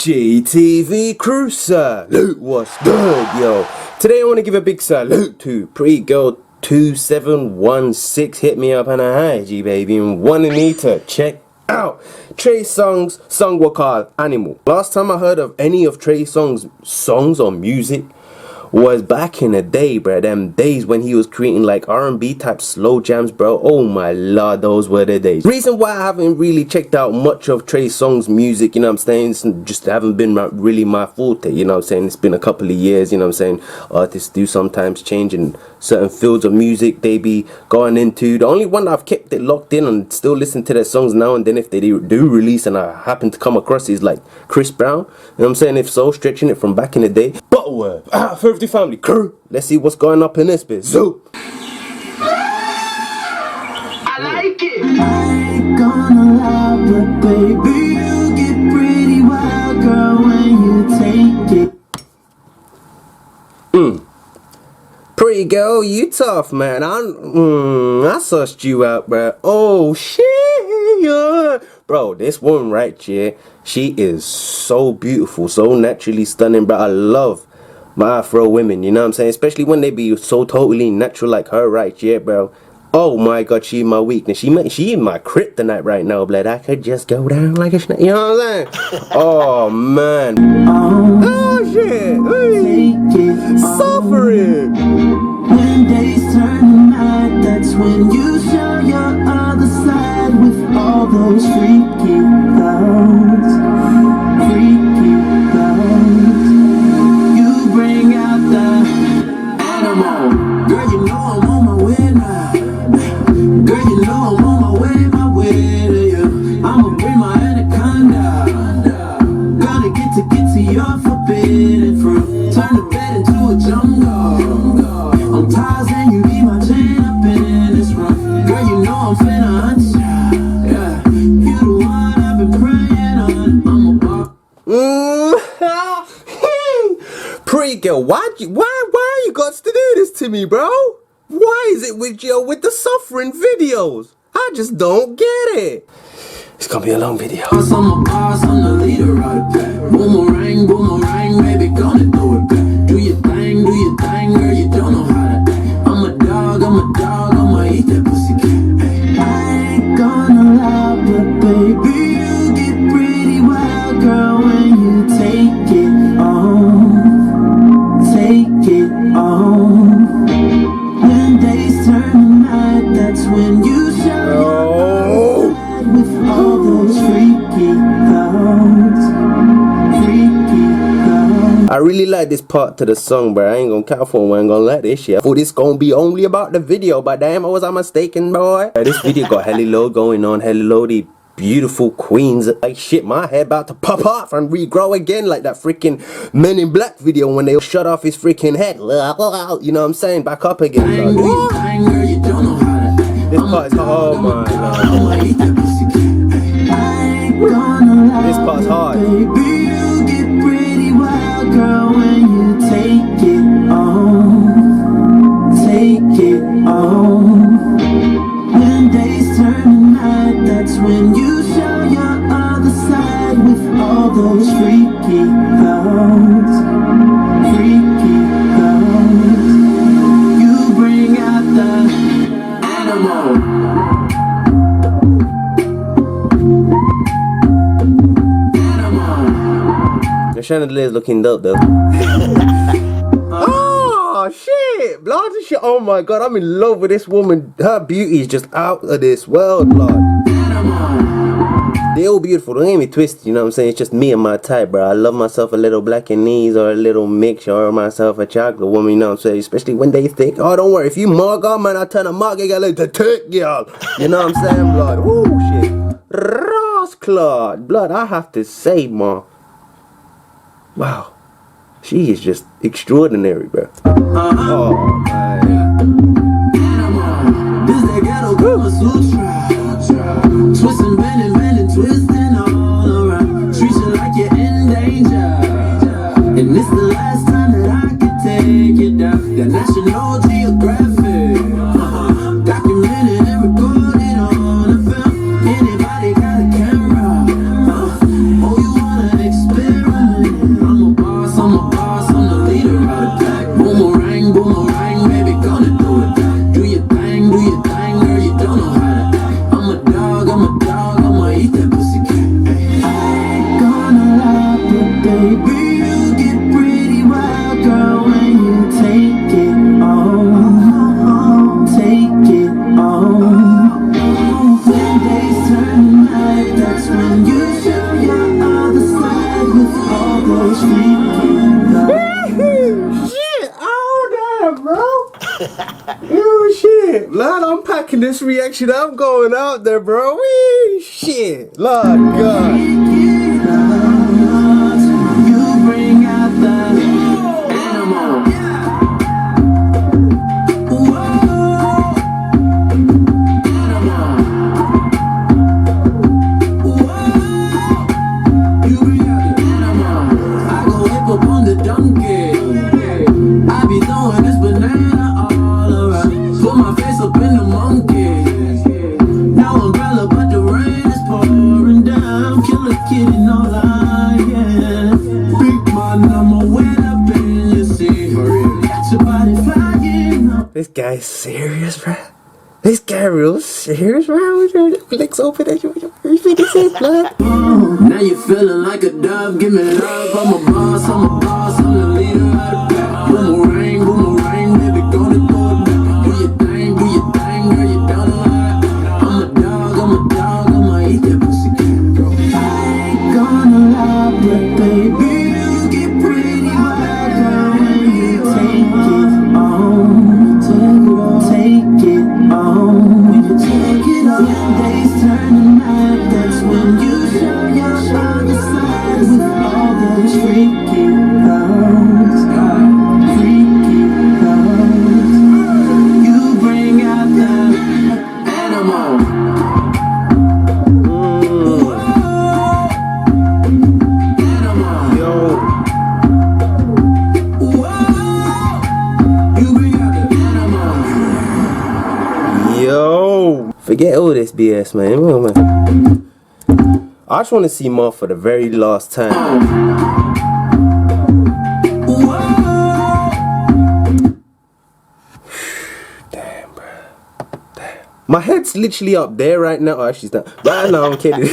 GTV crew salute, what's good, yo? Today I want to give a big salute to Pre-Girl 2716. Hit me up on a IG, baby, and wanted me to check out Trey Songz song was called Animal. Last time I heard of any of Trey Songz songs or music was back in the day, bro. Them days when he was creating like R&B type slow jams, bro. Oh my lord, those were the days. Reason why I haven't really checked out much of Trey Songz music, you know what I'm saying, it's just haven't been really my forte, you know what I'm saying. It's been a couple of years, you know what I'm saying. Artists do sometimes change in certain fields of music they be going into. The only one I've kept it locked in and still listen to their songs now and then if they do release and I happen to come across is like Chris Brown, you know what I'm saying. If so, stretching it from back in the day. But Fifty family crew, let's see what's going up in this bit. Zoo. I like it. I ain't gonna lie, but baby, you get pretty wild, girl, when you take it. Pretty girl, you tough, man. I sussed you out, bro. Oh shit, yeah. Bro, this woman right here, she is so beautiful, so naturally stunning, bro. I love my Afro women, you know what I'm saying, especially when they be so totally natural like her right here, bro. Oh my god, she my weakness. She my kryptonite right now, blood. I could just go down like a snake, you know what I'm saying. Oh man. Oh shit. Suffering. When days turn to night, that's when you show your other side with all those freaky thoughts. Freaky thoughts. Bring out the animal. Girl, you know I'm on my way now. Girl, you know I'm on my way to you. I'ma bring my anaconda. Gonna get to your forbidden fruit. Turn the bed into a jungle. I'm Tarzan, you be my chain up in this room. Girl, you know I'm finna hunt ya. Yeah, you the one I've been praying on. I'm a bar. Pretty girl, why you got to do this to me, bro? Why is it with the suffering videos? I just don't get it. It's gonna be a long video. I'm a boss, I'm the leader of the pack. Boomerang, baby, gonna do it back. Do your thing, girl, you don't know how to act. I'm a dog, I'ma eat that pussy cat. I ain't gonna lie, but baby, you get pretty wild, girl, when you take it on. Take it on. When days turn to night, that's when you show your with all those freaky thoughts. Freaky thoughts. I really like this part to the song, but I ain't gonna count for one. I ain't gonna let this shit. I thought this gonna be only about the video, but damn, was I mistaken, boy? This video got hella load going on, hella loady. Beautiful queens, like shit, my head about to pop off and regrow again like that freaking Men in Black video when they shut off his freaking head, you know what I'm saying, back up again. This part is, oh my god, this part's hard. Baby, you get pretty wild, girl, when you take it on. Take it on. When days turn to night, that's when you show your other side with all those freaky thoughts. Freaky thoughts. You bring out the animal. The chandelier's looking dope though. Oh shit, blood and shit. Oh my god, I'm in love with this woman. Her beauty is just out of this world, blood. They all beautiful, don't get me twisted, you know what I'm saying. It's just me and my type, bro. I love myself a little black and knees or a little mix or myself a chocolate woman, you know what I'm saying. Especially when they thick. Oh, don't worry, if you mug up, man, I turn a mug, I got like the tick, y'all. You know what I'm saying, blood. Ooh shit. Ross Claude, blood, I have to say, man. Wow. She is just extraordinary, bro. Oh, man. This that ghetto Kama Sutra. Twisting, bending, twisting all around. Treat you like you're in danger. And it's the last time that I can take it down. The National Geographic. Documented and recorded on the film. Anybody got a camera? Oh, you wanna experiment? do your thing, girl, you don't know how to act. I'm a dog, I'ma eat that pussy cat. I ain't gonna lie, but baby, you get pretty wild, girl, when you take it on. Take it on. When days turn to night, that's when you show your other side with all those freaking love. Shit, oh damn, bro. Oh shit, Lord, I'm packing this reaction. I'm going out there, bro. Wee, shit, Lord God. You bring out the animal. You bring out the animal. I go whip up on the donkey. I be throwing this banana all around. Put my face up in the monkey. No umbrella, but the rain is pouring down. Kill a kid in no lie, yeah. Big man, I'ma wet up in your sea. Got your body flying up. This guy's serious, bro. This guy real serious, bro. With your flicks open at you really said blood. Now you feeling like a dove, give me love. I'm a boss, I'm the leader of the pack. Boomerang, baby, gonna throw it back. Do your thing, girl, you don't know how. I'm a dog, I'ma eat that pussy cat. I ain't gonna lie, but baby, you get pretty wild, girl, when you take it on. Take it on. When you take it on. When days turn to night, that's when you show your other side with all those freaky thoughts. Freaky thoughts. You bring out the animal. Animal. Yo, You bring out the animal. yo. Forget all this BS, man. Come on, man. I just want to see Mark for the very last time. Damn, bro. Damn. My head's literally up there right now. Oh, actually, it's not. Right now, I'm kidding.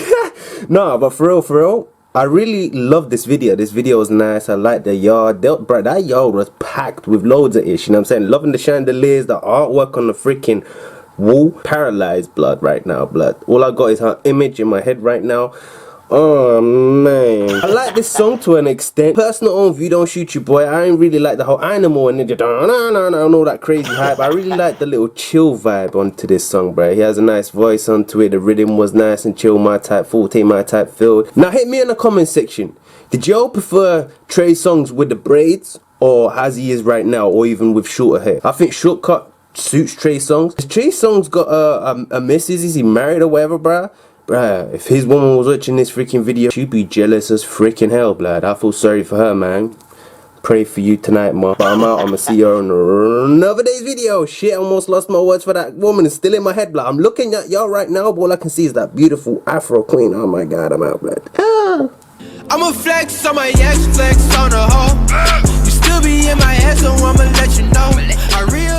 No, but for real, I really love this video. This video was nice. I like the yard. Bro, that yard was packed with loads of ish. You know what I'm saying? Loving the chandeliers, the artwork on the freaking wall. Paralyzed blood right now, blood. All I got is her image in my head right now. Oh man, I like this song to an extent. Personal own view, don't shoot you, boy. I ain't really like the whole animal and and all that crazy hype. I really like the little chill vibe onto this song, bro. He has a nice voice onto it. The rhythm was nice and chill, my type, 14, my type filled. Now hit me in the comment section. Did y'all prefer Trey Songz with the braids or as he is right now, or even with shorter hair? I think shortcut suits Trey Songz. Has Trey Songz got a missus? Is he married or whatever, bruh? Bruh, if his woman was watching this freaking video, she'd be jealous as freaking hell, blood. I feel sorry for her, man. Pray for you tonight, man. But I'm out. I'ma see you on another day's video. Shit, I almost lost my words for that woman. It's still in my head, blood. I'm looking at y'all right now, but all I can see is that beautiful Afro queen. Oh my god, I'm out, blood. Ah. I'ma flex on my ex, flex on the hoe. You still be in my head, so I'ma let you know. I real